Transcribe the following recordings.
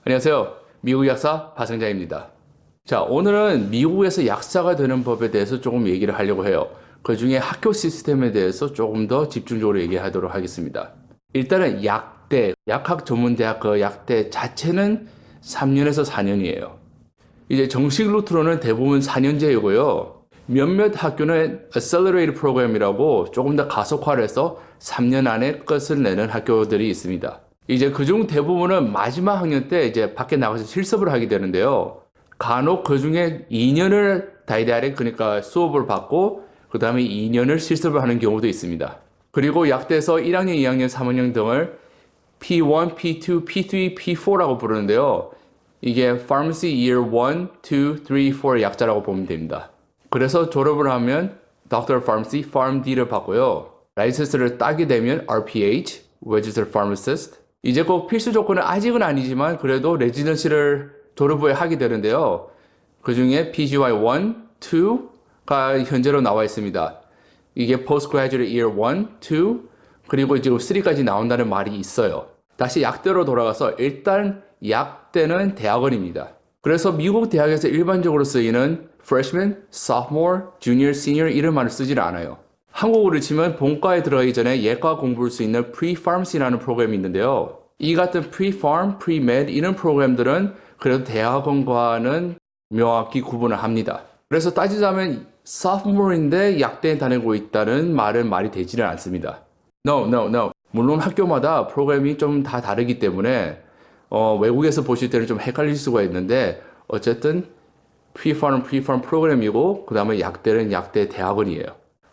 안녕하세요. 미국 약사 박성자입니다. 자, 오늘은 미국에서 약사가 되는 법에 대해서 조금 얘기를 하려고 해요. 그 중에 학교 시스템에 대해서 조금 더 집중적으로 얘기하도록 하겠습니다. 일단은 약대, 약학 전문대학 그 약대 자체는 3년에서 4년이에요. 이제 정식 루트로는 대부분 4년제이고요. 몇몇 학교는 Accelerated Program이라고 조금 더 가속화를 해서 3년 안에 끝을 내는 학교들이 있습니다. 이제 그중 대부분은 마지막 학년 때 이제 밖에 나가서 실습을 하게 되는데요. 간혹 그 중에 2년을 다이다렉 그러니까 수업을 받고 그 다음에 2년을 실습을 하는 경우도 있습니다. 그리고 약대에서 1학년, 2학년, 3학년 등을 P1, P2, P3, P4라고 부르는데요. 이게 Pharmacy Year 1, 2, 3, 4의 약자라고 보면 됩니다. 그래서 졸업을 하면 Doctor of Pharmacy, PharmD를 받고요. 라이센스를 따게 되면 RPH, Registered Pharmacist. 이제 꼭 필수 조건은 아직은 아니지만 그래도 레지던시를 졸업 후에 하게 되는데요. 그 중에 PGY 1, 2가 현재로 나와 있습니다. 이게 Postgraduate Year 1, 2, 그리고 지금 3까지 나온다는 말이 있어요. 다시 약대로 돌아가서 일단 약대는 대학원입니다. 그래서 미국 대학에서 일반적으로 쓰이는 freshman, sophomore, junior, senior 이런 말을 쓰지는 않아요. 한국어를 치면 본과에 들어가기 전에 예과 공부할 수 있는 pre-pharmacy라는 프로그램이 있는데요. 이 같은 pre-pharm, pre-med 이런 프로그램들은 그래도 대학원과는 명확히 구분을 합니다. 그래서 따지자면 sophomore인데 약대에 다니고 있다는 말은 말이 되지는 않습니다. No. 물론 학교마다 프로그램이 좀 다 다르기 때문에 외국에서 보실 때는 좀 헷갈릴 수가 있는데 어쨌든 pre-pharm 프로그램이고 그 다음에 약대는 약대 대학원이에요.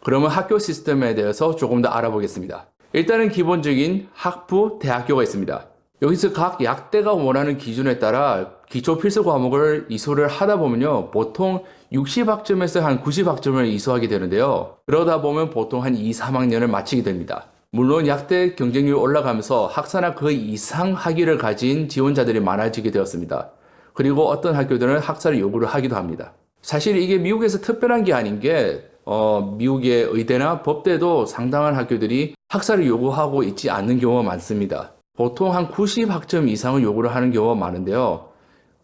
그러면 학교 시스템에 대해서 조금 더 알아보겠습니다. 일단은 기본적인 학부 대학교가 있습니다. 여기서 각 약대가 원하는 기준에 따라 기초 필수 과목을 이수를 하다 보면요. 보통 60학점에서 한 90학점을 이수하게 되는데요. 그러다 보면 보통 한 2, 3학년을 마치게 됩니다. 물론 약대 경쟁률이 올라가면서 학사나 그 이상 학위를 가진 지원자들이 많아지게 되었습니다. 그리고 어떤 학교들은 학사를 요구를 하기도 합니다. 사실 이게 미국에서 특별한 게 아닌 게 미국의 의대나 법대도 상당한 학교들이 학사를 요구하고 있지 않는 경우가 많습니다. 보통 한 90학점 이상을 요구를 하는 경우가 많은데요.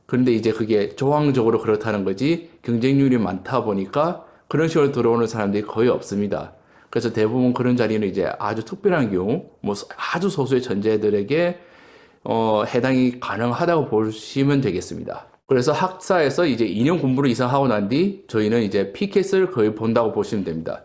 그런데 이제 그게 조항적으로 그렇다는 거지 경쟁률이 많다 보니까 그런 식으로 들어오는 사람들이 거의 없습니다. 그래서 대부분 그런 자리는 이제 아주 특별한 경우, 뭐 아주 소수의 천재들에게 해당이 가능하다고 보시면 되겠습니다. 그래서 학사에서 이제 2년 공부를 이상 하고 난 뒤 저희는 이제 피켓을 거의 본다고 보시면 됩니다.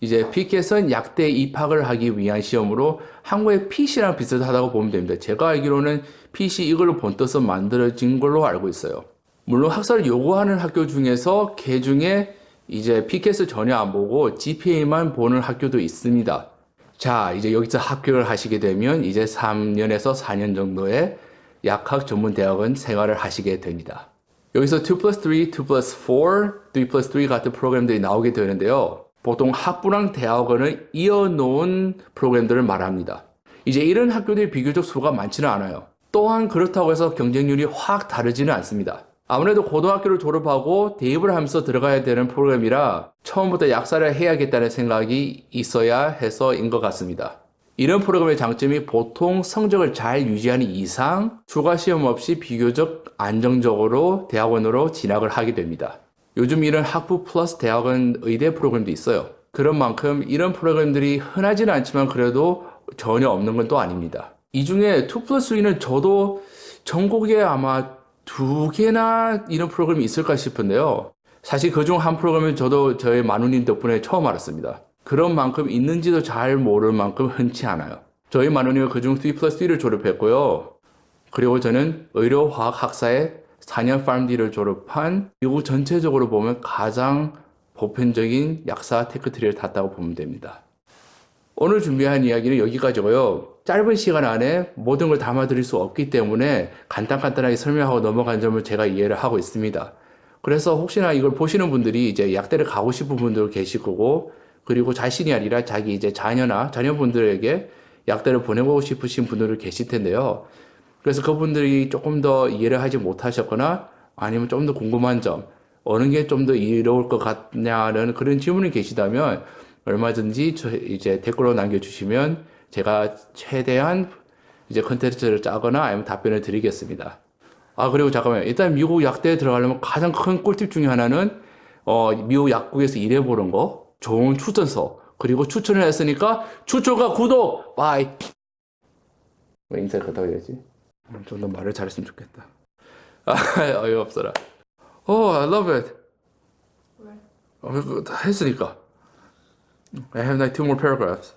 이제 피켓은 약대 입학을 하기 위한 시험으로 한국의 PC랑 비슷하다고 보면 됩니다. 제가 알기로는 PC 이걸로 본떠서 만들어진 걸로 알고 있어요. 물론 학사를 요구하는 학교 중에서 개 중에 이제 피켓을 전혀 안 보고 GPA만 보는 학교도 있습니다. 자, 이제 여기서 합격을 하시게 되면 이제 3년에서 4년 정도의 약학 전문 대학원 생활을 하시게 됩니다. 여기서 2 plus 3, 2 plus 4, 3 plus 3 같은 프로그램들이 나오게 되는데요. 보통 학부랑 대학원을 이어놓은 프로그램들을 말합니다. 이제 이런 학교들이 비교적 수가 많지는 않아요. 또한 그렇다고 해서 경쟁률이 확 다르지는 않습니다. 아무래도 고등학교를 졸업하고 대입을 하면서 들어가야 되는 프로그램이라 처음부터 약사를 해야겠다는 생각이 있어야 해서인 것 같습니다. 이런 프로그램의 장점이 보통 성적을 잘 유지하는 이상 추가 시험 없이 비교적 안정적으로 대학원으로 진학을 하게 됩니다. 요즘 이런 학부 플러스 대학원 의대 프로그램도 있어요. 그런 만큼 이런 프로그램들이 흔하지는 않지만 그래도 전혀 없는 건 또 아닙니다. 이 중에 2 플러스 3는 저도 전국에 아마 2개나 이런 프로그램이 있을까 싶은데요. 사실 그중 한 프로그램은 저도 저희 마누님 덕분에 처음 알았습니다. 그런 만큼 있는지도 잘 모를 만큼 흔치 않아요. 저희 마누님은 그중 3 플러스 3를 졸업했고요. 그리고 저는 의료화학 학사에 4년 PharmD를 졸업한 미국 전체적으로 보면 가장 보편적인 약사 테크트리를 탔다고 보면 됩니다. 오늘 준비한 이야기는 여기까지고요. 짧은 시간 안에 모든 걸 담아드릴 수 없기 때문에 간단하게 설명하고 넘어간 점을 제가 이해를 하고 있습니다. 그래서 혹시나 이걸 보시는 분들이 이제 약대를 가고 싶은 분들 계실 거고, 그리고 자신이 아니라 자기 이제 자녀나 자녀분들에게 약대를 보내고 싶으신 분들 계실 텐데요. 그래서 그분들이 조금 더 이해를 하지 못하셨거나 아니면 좀 더 궁금한 점, 어느 게 좀 더 이로울 것 같냐는 그런 질문이 계시다면 얼마든지 이제 댓글로 남겨주시면 제가 최대한 이제 컨텐츠를 짜거나 아니면 답변을 드리겠습니다. 아, 그리고 잠깐만요. 일단 미국 약대에 들어가려면 가장 큰 꿀팁 중에 하나는, 미국 약국에서 일해보는 거, 좋은 추천서, 그리고 추천을 했으니까 추천과 구독! 바이! 왜 인사를 그렇다고 해야지? 좀 더 말을 잘했으면 좋겠다. 아, 어이없어라. I love it. 다 했으니까. I have like two more paragraphs.